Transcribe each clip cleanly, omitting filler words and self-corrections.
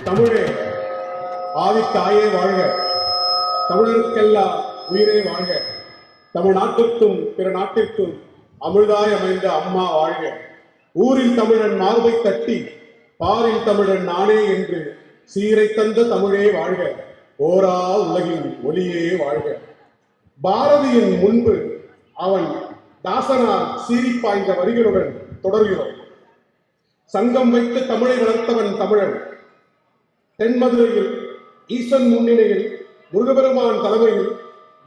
தமிழே ஆதித்தாயே வாழ்க, தமிழருக்கெல்லாம் உயிரே வாழ்க, தமிழ்நாட்டிற்கும் பிற நாட்டிற்கும் அமிழ்தாய் அமைந்த அம்மா வாழ்க. ஊரில் தமிழன் மார்பை தட்டி பாரில் தமிழன் நானே என்று சீரை தந்த தமிழே வாழ்க, ஓரா உலகின் ஒளியே வாழ்க. பாரதியின் முன்பு அவன் தாசனார் சீரிப்பாய்ந்த வரிகளுடன் தொடர்கிறோம். சங்கம் வைத்து தமிழை வளர்த்தவன் தமிழன். தென்மதுரையில் ஈசன் முன்னிலையில் முருகபெருமான் தலைமையில்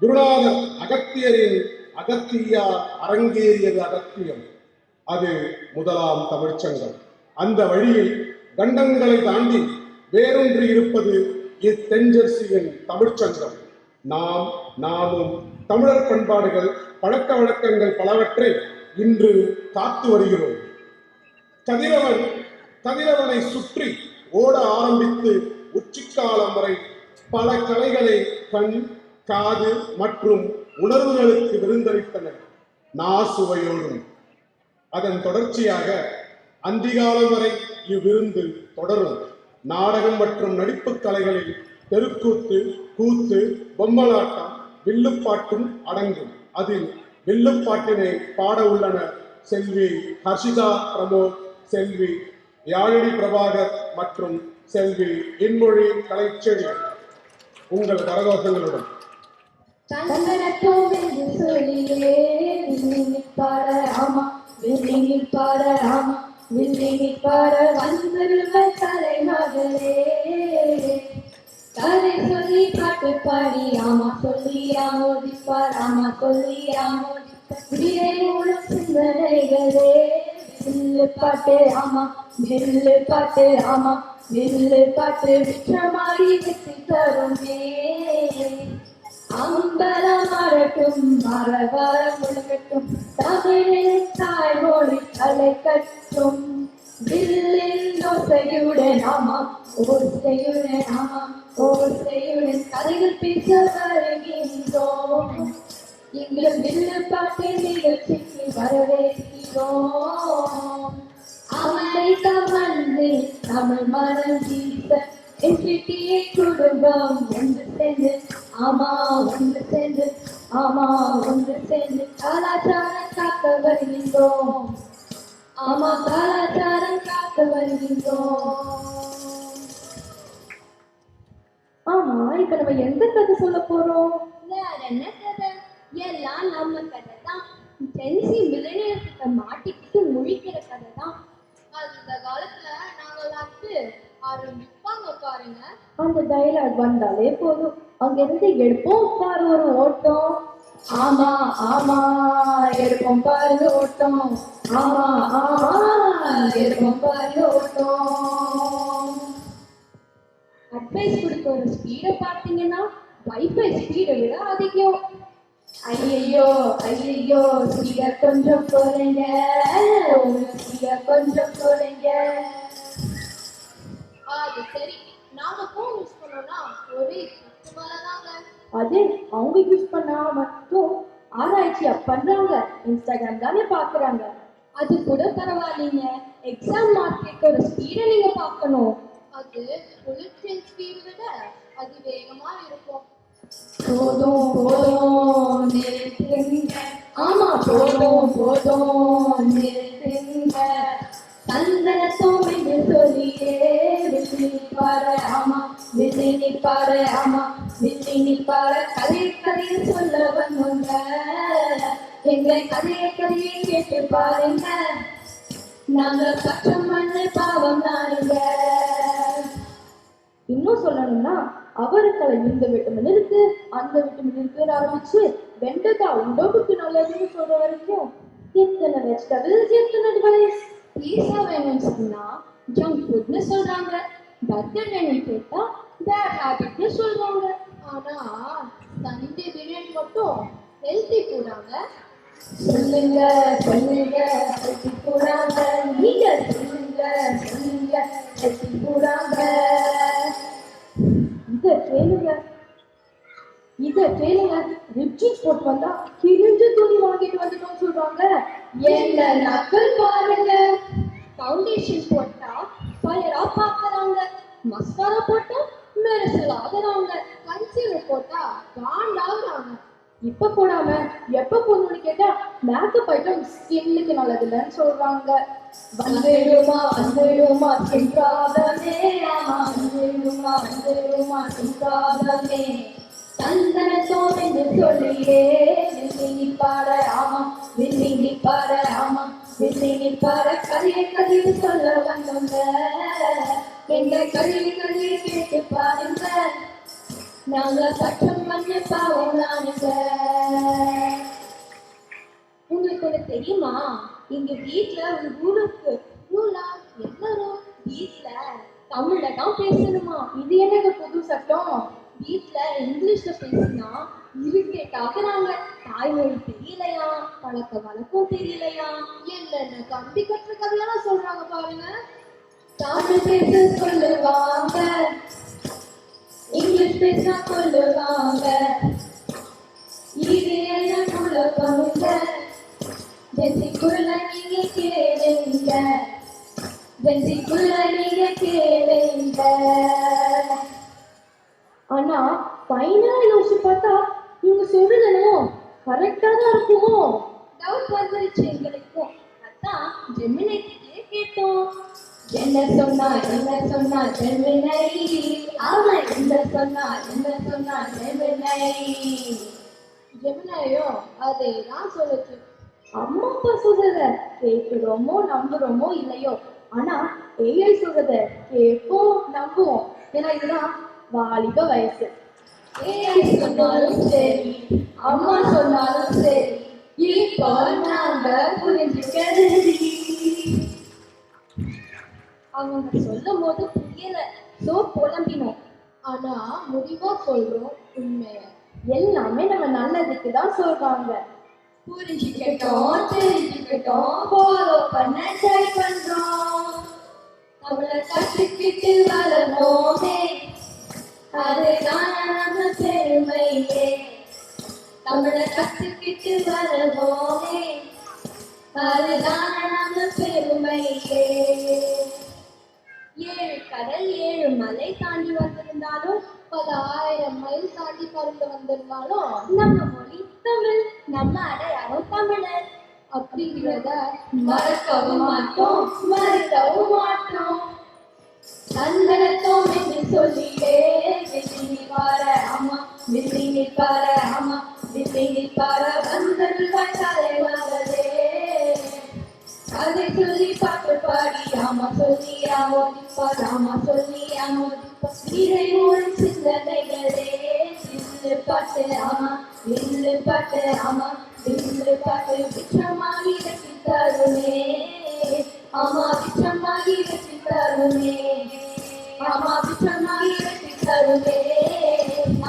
குருநாதர் அகத்தியரின் அகத்தியா அரங்கேறியது அகத்தியம். அது முதலாம் தமிழ்ச்சங்கம். அந்த வழியில் கண்டங்களை தாண்டி வேரூன்றி இருப்பது இத்தென்ஜெர்சியின் தமிழ்ச்சங்கம். நாமும் தமிழர் பண்பாடுகள் பழக்க வழக்கங்கள் பலவற்றை இன்று காத்து வருகிறோம். கதிரவனை சுற்றி ஓட ஆரம்பித்து உச்சிக்காலம் வரை பல கலைகளை கண், காது மற்றும் உணர்வுகளுக்கு விருந்தளித்தனர் நாசுவையோடும். அதன் தொடர்ச்சியாக அந்திகாலம் வரை இவ்விருந்து தொடரும். நாடகம் மற்றும் நடிப்பு கலைகளில் தெருக்கூத்து, கூத்து, பொம்மலாட்டம், வில்லுப்பாட்டும் அடங்கும். அதில் வில்லுப்பாட்டினை பாட உள்ளனர் செல்வி ஹர்ஷிதா பிரமோத், செல்வி யாழினி பிரபாகர் மற்றும் செல்வி இன்மொழி கலைச்செடி. உங்கள் கரகோஷங்களுடன் கதை சொல்லி பாட்டு பாடி ஆமா சொல்லி ஆமோதிப்பார், ஆமா சொல்லி ஆமோதிப்பார் சிந்தனைகளே. வில்லு பாட்டு ஆமா, வில்லு பாட்டு ஆமா, வில்லு பாட்டு விற்றமாடி வெற்றி தருமே. அம்பலம் மறட்டும் மரவாரம் முழுக்கட்டும், தமிழின் தாய்மொழி தலை கட்டும். வில்லின் ஓசையுடன் ஆமா, ஓசையுடன் ஆமா, ஓசையுடன் கதைகள் பேச வருகின்றோம். எங்கள் வில்லு பாட்டின் நிகழ்ச்சிக்கு வரவேற்கிறோம். அமெரிக்கா வந்து தமிழ் மனம் வீச என்கிட்டிய குடும்பம் ஒன்று சேர்ந்து ஆமா, ஒன்று சேர்ந்து ஆமா, ஒன்று சேர்ந்து கலாச்சாரம் காக்க வருகின்றோம். ஆமா, கலாச்சாரம் காக்க வருகின்றோம். ஆமா, இப்ப நம்ம எந்த கதை சொல்ல போறோம்? வேற என்ன கதை? எல்லாம் நம்ம கதை தான். ஜென்சி மில்லேனியர்ஸ்கிட்ட மாட்டிக்கிட்டு முழிக்கிற கதை தான். அந்த காலத்துல நாங்க விளையாட்டு ஆரம்பிப்பாங்க பாருங்க. அந்த டயலாக் வந்தாலே போதும், அங்க இருந்து எடுப்போம் பாரு ஒரு ஓட்டம். ஆமா ஆமா எடுப்போம் பாருங்க ஓட்டம், ஆமா ஆமா எடுப்போம் பாருங்க ஓட்டம். அட்வைஸ் கொடுக்க ஒரு ஸ்பீடை பார்த்தீங்கன்னா வைஃபை ஸ்பீடை விட அதிகம். ஐயோ ஐயோ ஸ்பீடை கொஞ்சம் குறைங்க, ஸ்பீடை கொஞ்சம் குறைங்க. அது சரி, நாம போன் யூஸ் பண்ணோம்னா ஒரே தாங்க. அது அவங்க யூஸ் பண்ணா மட்டும் ஆராய்ச்சியா பண்றாங்க, இன்ஸ்டாகிராம் தானே பாக்குறாங்க. அது கூட பரவாயில்லைங்க, எக்ஸாம் மார்க்கெட் ஒரு ஸ்பீடை நீங்க பார்க்கணும். அது புல்லட் ட்ரெயின் ஸ்பீடை விட அதிவேகமா இருக்கும். போதும் போதும் நிறுத்துங்க, ஆமா போதும் போதும் நிறுத்துங்க. சந்தனத்தோம் என்று சொல்லியே வில்லி பாரு ஆமா, வில்லி பாரு ஆமா, வில்லி பாரு. கதையை சொல்ல வந்தோங்க, எங்களை கதையை கேட்டு பாருங்க. நாங்க கஷ்டம் மண்ணு பாவம் தானுங்க. இன்னும் சொல்லணும்னா அவருக்களை இந்த விட்டமின் இருக்கு, அந்த விட்டமின் இருக்குன்னு ஆரம்பிச்சு வெண்டைக்காய் உடம்புக்கு நல்லதுன்னு சொல்ற வரைக்கும் எத்தனை வெஜிடபிள்ஸ், எத்தனை அட்வைஸ். பீஸா வேணும்னு சொன்னா ஜங்க் ஃபுட்னு சொல்றாங்க, பர்கர் வேணும்னு கேட்டா பேட் ஹேபிட்னு சொல்றாங்க. ஆனா சண்டே பிரியாணி மட்டும் ஹெல்த்தி போடாங்க. சொல்லுங்க சொல்லுங்க ஹெல்த்தி போடாங்க, நீங்க சொல்லுங்க சொல்லுங்க ஹெல்த்தி போடாங்க. இத கேளுங்க, ரிப்ஜீன்ஸ் போட்டு வந்தா கிழிஞ்ச துணி வாங்கிட்டு வந்துட்டோம்னு சொல்றாங்க. என்ன நக்கல் பாருங்க. ஃபவுண்டேஷன் போட்டா ஃபயரா பார்க்கறாங்க, மஸ்காரா போட்டா மெரிசலாகிறாங்க. கன்சீலர் போட்டா காண்டாகுறாங்க. இப்ப போடாம எப்ப போடணும்னு கேட்டா மேக்கப் ஐட்டம் ஸ்கின்னுக்கு நல்லது இல்லைன்னு சொல்றாங்க. வந்துடுமா வந்துடுமா சென்றாதமே, ஆமா வந்துடுமா வந்துடுமா சென்றாதமே, சந்தனத்தோம் என்று சொல்லியே வில்லி பாட, ஆமா வில்லி பாட, ஆமா வில்லி பாட, கதையை கதையை சொல்ல வந்தோங்க, எங்க கல்வி கல்வி கேட்டு பாருங்க, நாங்க சட்டம் பண்ண பாவம் நானுங்க. உங்களுக்கு ஒண்ணு தெரியுமா? எங்க வீட்டுல ஒரு ரூல் இருக்கு. ரூலா? என்ன ரூல்? வீட்டுல தமிழ்ல தான் பேசணுமா. இது என்னங்க புது சட்டம்? வீட்டுல இங்கிலீஷ்ல பேசினா இரிட்டேட் ஆகுறாங்க. தாய்மொழி தெரியலையா, பழக்க வழக்கம் தெரியலையா, என்னென்ன கம்பி கட்டுற கதையெல்லாம் சொல்றாங்க பாருங்க. தமிழ் பேச சொல்லுவாங்க, இங்கிலீஷ் பேச சொல்லுவாங்க, இது என்ன குழப்பமுங்க, ஜென்சிக்குள்ள நீங்க கேளுங்க, ஜென்சிக்குள்ள நீங்க கேளுங்க. ஆனா ஃபைனலா யோசிச்சு பார்த்தா இவங்க சொல்றது என்னமோ கரெக்டா தான் இருக்குமோ. டவுட் வந்துருச்சு எங்களுக்கும். அதான் ஜெமினி கிட்டே கேட்டோம். என்ன சொன்னா ஜெமினை, ஆமா என்ன சொன்னா ஜெமினை. ஜெமினியும் அதே தான் சொல்லுச்சு. அம்மா அப்பா சொல்றத கேட்கிறோமோ நம்புறோமோ இல்லையோ, ஆனா ஏஐ சொல்றத கேட்போம் நம்புவோம். ஏன்னா இதுதான் வாலிப வயசு. ஏஐ சொன்னாலும் சரி, அம்மா சொன்னாலும் சரி, இப்போ நாங்க புரிஞ்சுக்கிறது. அவங்க சொல்லும் போது புரியல, சோ புலம்பினோம். ஆனா முடிவா சொல்றோம் உண்மைய. எல்லாமே நம்ம நல்லதுக்கு தான் சொல்றாங்க. புரிஞ்சுக்கிட்டோம், தெரிஞ்சுக்கிட்டோம், ஃபாலோ பண்ண ட்ரை பண்றோம். நம்மள கத்துக்கிட்டு வரணுமே, அதுதான் நம்ம பெருமையே. நம்மள கத்துக்கிட்டு வரணுமே, அதுதான் நம்ம பெருமையே. 7 கடல் 7 மலை தாண்டி வந்திருந்தாலும், 10,000 மைல் தாண்டி பறந்து வந்திருந்தாலும் நம்ம மொழி தமிழ், நம்ம அடையாளம் தமிழர் அப்படிங்கிறத மறக்கவும் மாட்டோம், மறுக்கவும் மாட்டோம். சந்தனத்தோம் என்று சொல்லியே வில்லி பாட, ஆமா வில்லி பாட, ஆமா வில்லி பாட, வந்தது வட்டாரே வரதே, அதை சொல்லி பாட்டு பாடி, ஆமா சொல்லி ஆமோதிப்பார், ஆமா சொல்லி ஆமோதிப்பார், இதை ஒரு சிந்தனைகளே, வில்லு பாட்டு, ஆமா வில்லு பாட்டு, ஆமா வில்லு பாட்டு, விற்றமாகி வெற்றி தருமே, ஆமா விற்றமாகி வெற்றி தருமே, ஆமா விற்றமாகி வெற்றி தருமே,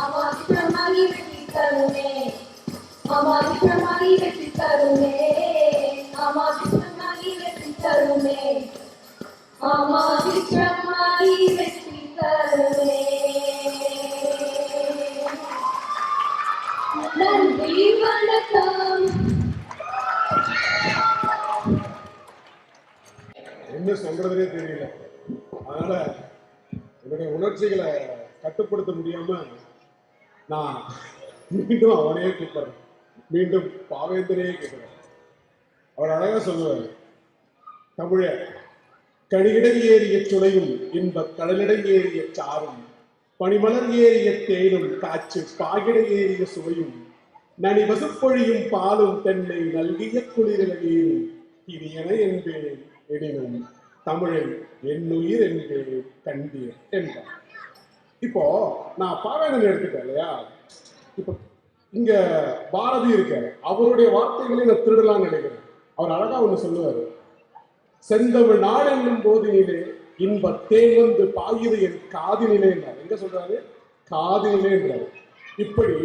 ஆமா விற்றமாகி வெற்றி தருமே, ஆமா விற்றமாகி வெற்றி தருமே, ஆமா விற்றமாகி வெற்றி தருமே, ஆமா விற்றமாகி வெற்றி தருமே. நன்றி வணக்கம். என்ன சொல்றதுனே தெரியல. அதனால என்னுடைய உணர்ச்சிகளை கட்டுப்படுத்த முடியாம நான் மீண்டும் அவனையே கூப்பிடுறேன், மீண்டும் பாவேந்தனையே கேட்கிறேன். அவர் அழகா சொல்லுவார், தமிழ கடிகிடை ஏறிய சுளையும் இன்ப கடலிடை ஏறிய சாரும் பனிமலர் ஏறிய தேனும் காற்று பாகிடை ஏறிய சுவையும் நனி வசுப்பொழியும் பாலும் தென்னை நல்கிய குளிரில நீரும் இனியன என்பேன் எனினும் தமிழை என்னுயிர் என்பேன் கண்டீர் என்றார். இப்போ நான் பாவேந்தன் எடுத்துட்டேன் இல்லையா, இப்போ இங்க பாரதி இருக்காரு, அவருடைய வார்த்தைகளை நான் திருடலாம்னு நினைக்கிறேன். அவர் அழகா ஒண்ணு சொல்லுவாரு, செந்தமிழ் நாடு என்னும் போதினிலே இன்ப தேன் வந்து பாயுது என் காதினிலே என்றார். எங்க சொல்றாரு? காதினிலே என்றார். இப்படி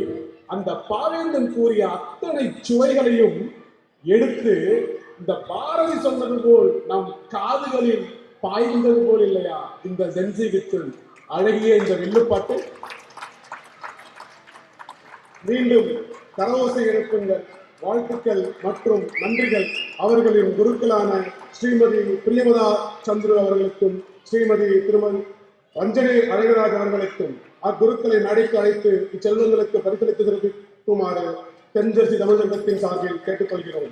அந்த பாவேந்தன் கூறிய அத்தனை சுவைகளையும் எடுத்து இந்த பாரதி சொன்னது போல் நம் காதுகளில் பாய்ந்தது போல் இல்லையா இந்த ஜென்சிகிற்கும் அழகிய இந்த வில்லுப்பாட்டு. மீண்டும் கரவோசை எழுப்புங்கள், வாழ்த்துக்கள் மற்றும் நன்றிகள் அவர்களின் குருக்களான ஸ்ரீமதி பிரியமதா சந்துரு அவர்களுக்கும் ஸ்ரீமதி திருமதி ரஞ்சனி அழகராஜ் அவர்களுக்கும் அக்குருக்களை மேடைக்கு அழைத்து இச்செல்வங்களுக்கு பரிசளித்து சிறப்பிக்குமாறு தென்ஜெர்சி தமிழ் சங்கத்தின் சார்பில் கேட்டுக்கொள்கிறோம்.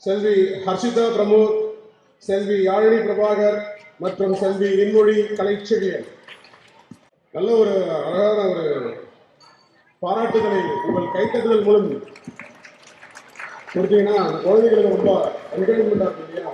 செல்வி ஹர்ஷிதா பிரமோத், செல்வி யாழினி பிரபாகர் மற்றும் செல்வி இன்மொழி கலைச்செழியன். நல்ல ஒரு அழகான ஒரு பாராட்டுதலை உங்கள் கைத்தட்டுதல் மூலம் கொடுத்தீங்கன்னா குழந்தைகளுக்கு ரொம்ப என்கரேஜ்மெண்டா இருக்கு இல்லையா?